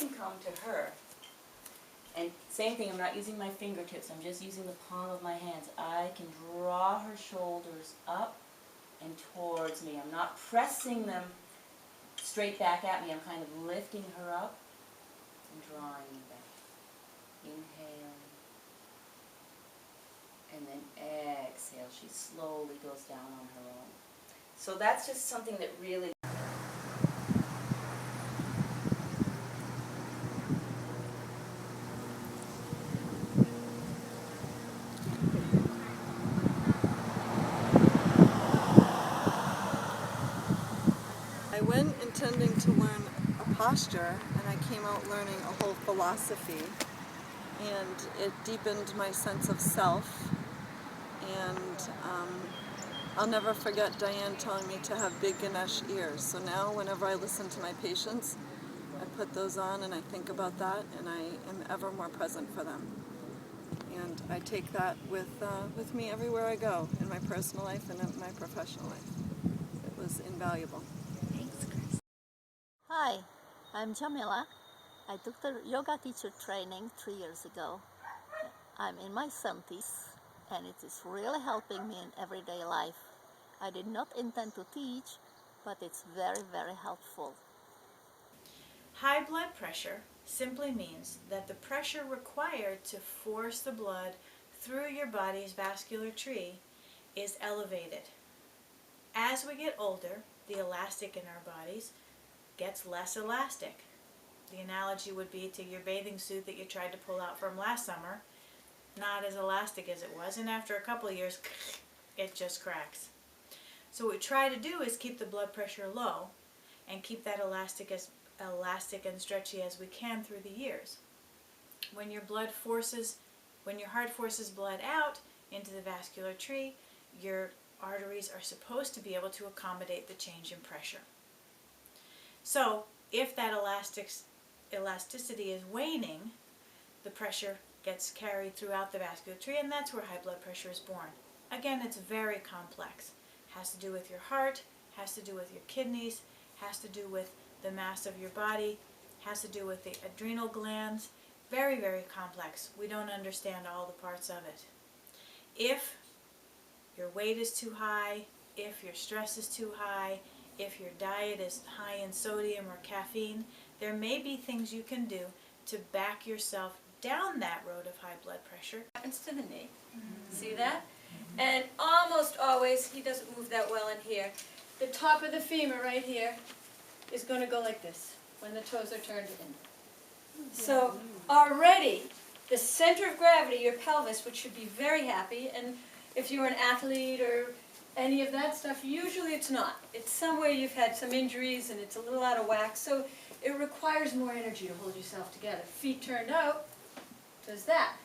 can come to her, and same thing, I'm not using my fingertips, I'm just using the palm of my hands. I can draw her shoulders up and towards me. I'm not pressing them straight back at me. I'm kind of lifting her up and drawing them back. Inhale. And then exhale. She slowly goes down on her own. So that's just something that really... I went intending to learn a posture, and I came out learning a whole philosophy, and it deepened my sense of self. And I'll never forget Diane telling me to have big Ganesh ears. So now whenever I listen to my patients, I put those on and I think about that, and I am ever more present for them. And I take that with me everywhere I go, in my personal life and in my professional life. It was invaluable. Thanks, Chris. Hi, I'm Jamila. I took the yoga teacher training 3 years ago. I'm in my 70s, and it is really helping me in everyday life. I did not intend to teach, but it's very, very helpful. High blood pressure simply means that the pressure required to force the blood through your body's vascular tree is elevated. As we get older, the elastic in our bodies gets less elastic. The analogy would be to your bathing suit that you tried to pull out from last summer, not as elastic as it was, and after a couple of years, it just cracks. So what we try to do is keep the blood pressure low and keep that elastic and stretchy as we can through the years. When your heart forces blood out into the vascular tree, your arteries are supposed to be able to accommodate the change in pressure. So if that elasticity is waning, the pressure gets carried throughout the vascular tree, and that's where high blood pressure is born. Again, it's very complex. Has to do with your heart, has to do with your kidneys, has to do with the mass of your body, has to do with the adrenal glands. Very, very complex. We don't understand all the parts of it. If your weight is too high, if your stress is too high, if your diet is high in sodium or caffeine, there may be things you can do to back yourself down that road of high blood pressure. Happens to the knee. See that? And almost always, he doesn't move that well in here, the top of the femur right here is going to go like this when the toes are turned in. So already, the center of gravity, your pelvis, which should be very happy, and if you're an athlete or any of that stuff, usually it's not. It's somewhere you've had some injuries and it's a little out of whack, so it requires more energy to hold yourself together. Feet turned out, does that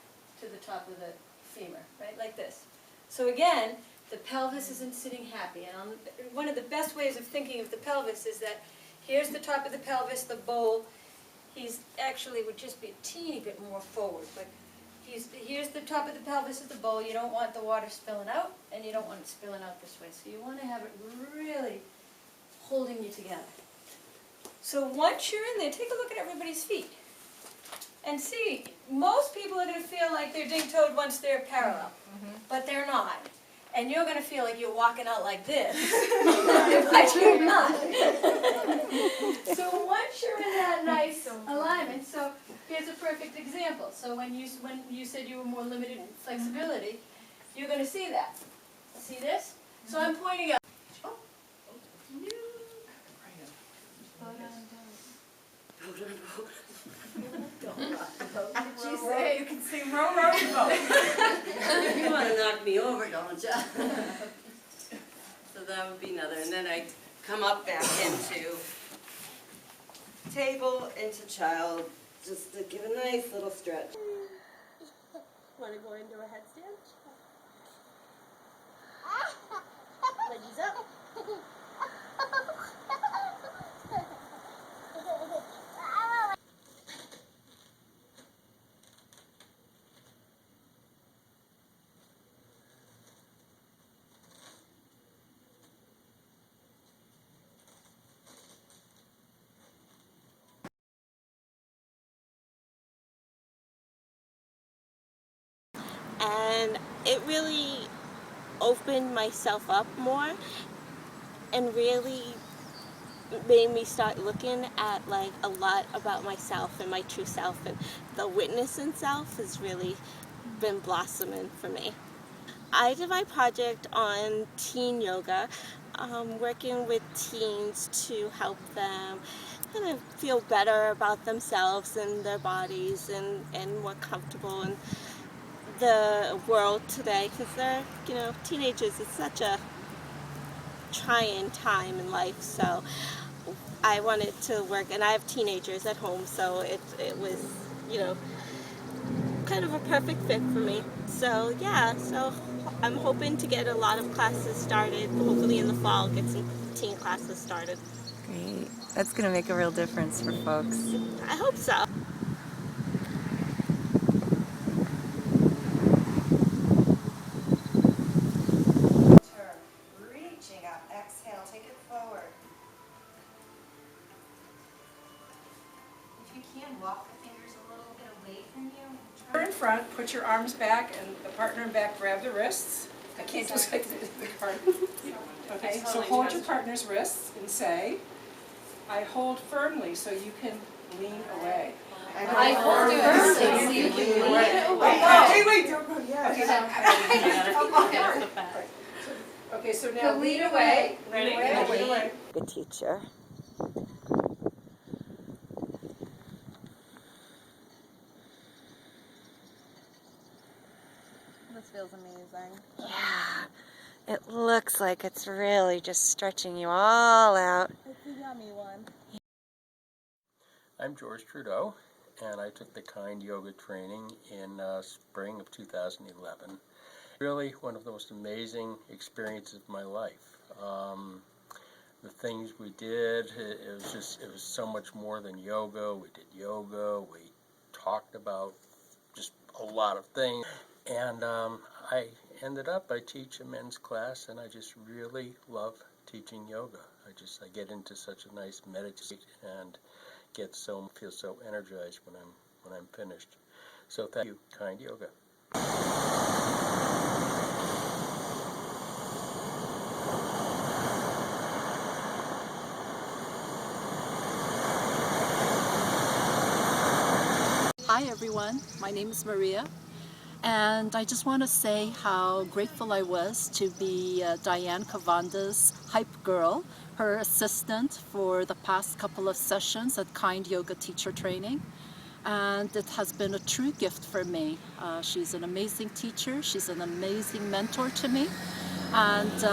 to the top of the femur, right, like this. So again, the pelvis isn't sitting happy. And one of the best ways of thinking of the pelvis is that here's the top of the pelvis, the bowl. He's actually would just be a teeny bit more forward, but here's the top of the pelvis of the bowl. You don't want the water spilling out, and you don't want it spilling out this way. So you want to have it really holding you together. So once you're in there, take a look at everybody's feet. And see, most people are going to feel like they're dig-toed once they're parallel, but they're not. And you're going to feel like you're walking out like this, but you're not. So once you're in that nice alignment, so here's a perfect example. So when you said you were more limited in flexibility, you're going to see that. See this? So I'm pointing out. Oh. She said you can sing row, row, row. You want to knock me over, don't you? So that would be another. And then I come up back into table, into child, just to give a nice little stretch. Want to go into a headstand? Legs up. and it really opened myself up more and really made me start looking at like a lot about myself and my true self, and the witness in self has really been blossoming for me. I did my project on teen yoga, working with teens to help them kind of feel better about themselves and their bodies, and more comfortable in the world today, because they're, teenagers, it's such a trying time in life. So I wanted to work, and I have teenagers at home, so it was, you know, kind of a perfect fit for me. So yeah, so I'm hoping to get a lot of classes started. Hopefully in the fall, get some teen classes started. Great. That's going to make a real difference for folks. I hope so. Turn, reaching up, exhale, take it forward. If you can, walk the fingers a little bit away from you. You're in front, put your arms back, and the partner in back grab the wrists. I can't just like the card. Okay, so hold your partner's wrists and say, I hold firmly so you can lean away. I hold it firmly so you can lean away. Wait, don't go yet. Okay, so now lean away. Lean away. Good teacher. This feels amazing. Yeah, it looks like it's really just stretching you all out. It's a yummy one. I'm George Trudeau, and I took the Kind Yoga training in spring of 2011. Really one of the most amazing experiences of my life. The things we did, it was so much more than yoga. We did yoga, we talked about just a lot of things, and I ended up, I teach a men's class, and I just really love teaching yoga. I get into such a nice meditation and feel so energized when I'm finished. So thank you, Kind Yoga. Hi everyone, my name is Maria, and I just want to say how grateful I was to be Diane Kavanda's hype girl, her assistant for the past couple of sessions at Kind Yoga teacher training. And it has been a true gift for me. She's an amazing teacher, she's an amazing mentor to me, and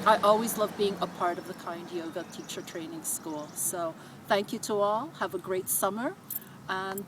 I always love being a part of the Kind Yoga teacher training school. So thank you to all, have a great summer, and